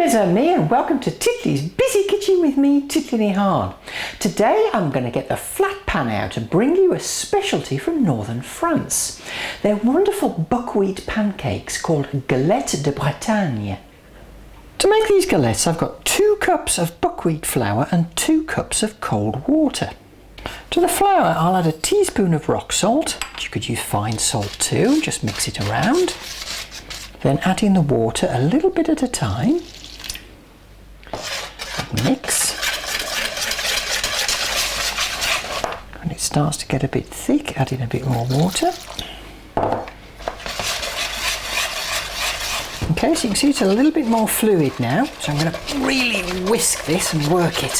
mes amis, and welcome to Titli's Busy Kitchen with me, Titli. Today I'm going to get the flat pan out and bring you a specialty from northern France. They're wonderful buckwheat pancakes called Galettes de Bretagne. To make these galettes I've got 2 cups of buckwheat flour and 2 cups of cold water. To the flour I'll add a teaspoon of rock salt. You could use fine salt too, just mix it around. Then add in the water a little bit at a time. Mix. When it starts to get a bit thick, add in a bit more water. Okay, so you can see it's a little bit more fluid now, so I'm going to really whisk this and work it.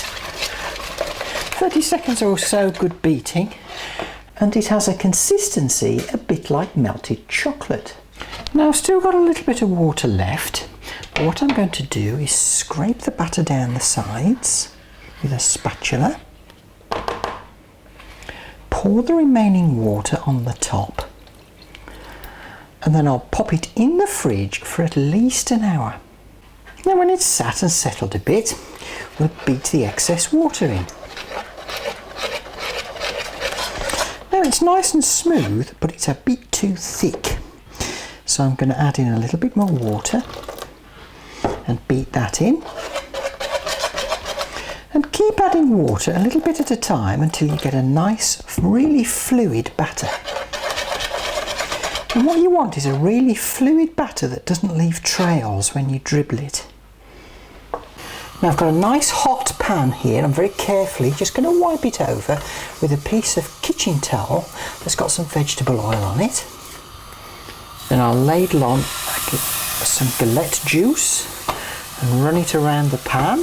30 seconds or so good beating, and it has a consistency a bit like melted chocolate. Now I've still got a little bit of water left, but what I'm going to do is scrape the batter down the sides with a spatula, pour the remaining water on the top, and then I'll pop it in the fridge for at least an hour. Now when it's sat and settled a bit, we'll beat the excess water in. Now it's nice and smooth, but it's a bit too thick. So I'm going to add in a little bit more water and beat that in. And keep adding water a little bit at a time until you get a nice, really fluid batter. And what you want is a really fluid batter that doesn't leave trails when you dribble it. Now I've got a nice hot pan here. I'm very carefully just going to wipe it over with a piece of kitchen towel that's got some vegetable oil on it. Then I'll ladle on some galette juice and run it around the pan.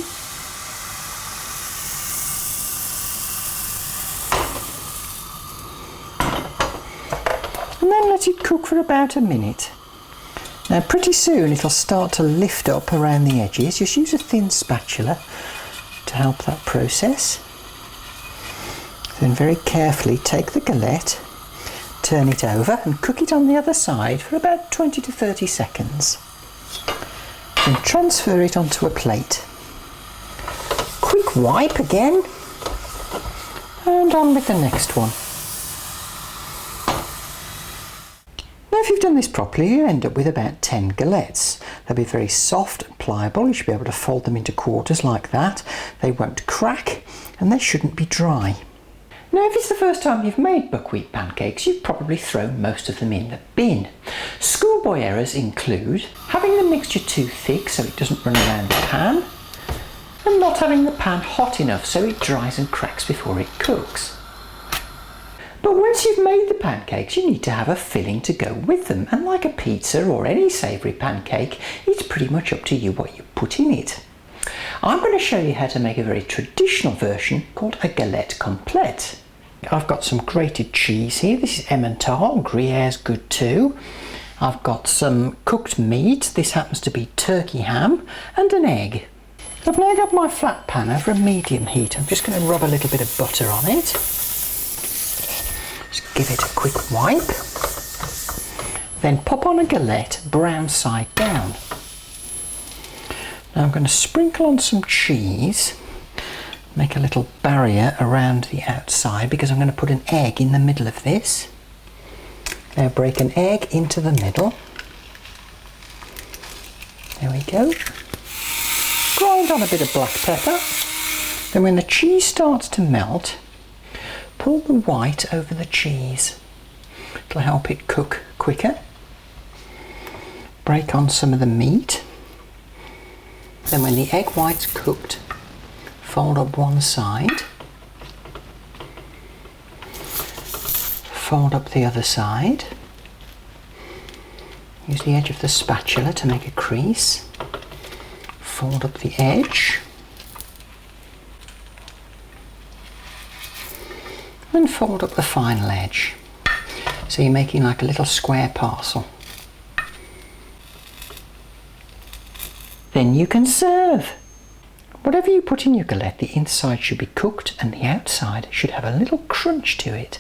And then let it cook for about a minute. Now pretty soon it'll start to lift up around the edges. Just use a thin spatula to help that process. Then very carefully take the galette, turn it over and cook it on the other side for about 20 to 30 seconds. Then transfer it onto a plate. Quick wipe again, and on with the next one. Now if you've done this properly, you end up with about 10 galettes. They'll be very soft and pliable. You should be able to fold them into quarters like that. They won't crack and they shouldn't be dry. Now if it's the first time you've made buckwheat pancakes, you've probably thrown most of them in the bin. Schoolboy errors include having the mixture too thick so it doesn't run around the pan, and not having the pan hot enough so it dries and cracks before it cooks. But once you've made the pancakes, you need to have a filling to go with them, and like a pizza or any savoury pancake, it's pretty much up to you what you put in it. I'm going to show you how to make a very traditional version called a Galette Complète. I've got some grated cheese here. This is Emmental, Gruyère's good too. I've got some cooked meat. This happens to be turkey ham, and an egg. I've now got my flat pan over a medium heat. I'm just going to rub a little bit of butter on it. Just give it a quick wipe. Then pop on a galette brown side down. Now I'm going to sprinkle on some cheese, make a little barrier around the outside because I'm going to put an egg in the middle of this. Now break an egg into the middle. There we go. Grind on a bit of black pepper. Then when the cheese starts to melt, pull the white over the cheese. It'll help it cook quicker. Break on some of the meat. Then when the egg white's cooked, fold up one side, fold up the other side, use the edge of the spatula to make a crease, fold up the edge, and fold up the final edge. So you're making like a little square parcel. Then you can serve. Whatever you put in your galette, the inside should be cooked and the outside should have a little crunch to it.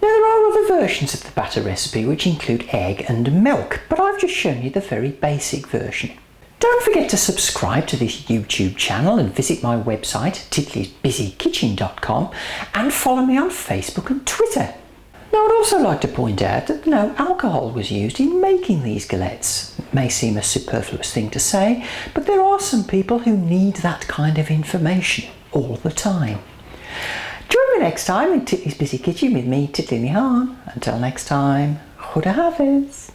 Now there are other versions of the batter recipe which include egg and milk, but I've just shown you the very basic version. Don't forget to subscribe to this YouTube channel and visit my website titlysbusykitchen.com and follow me on Facebook and Twitter. Now I'd also like to point out that no alcohol was used in making these galettes. It may seem a superfluous thing to say, but there are some people who need that kind of information all the time. Join me next time in Titli's Busy Kitchen with me, Titli Nihan. Until next time, Goeie Hafiz.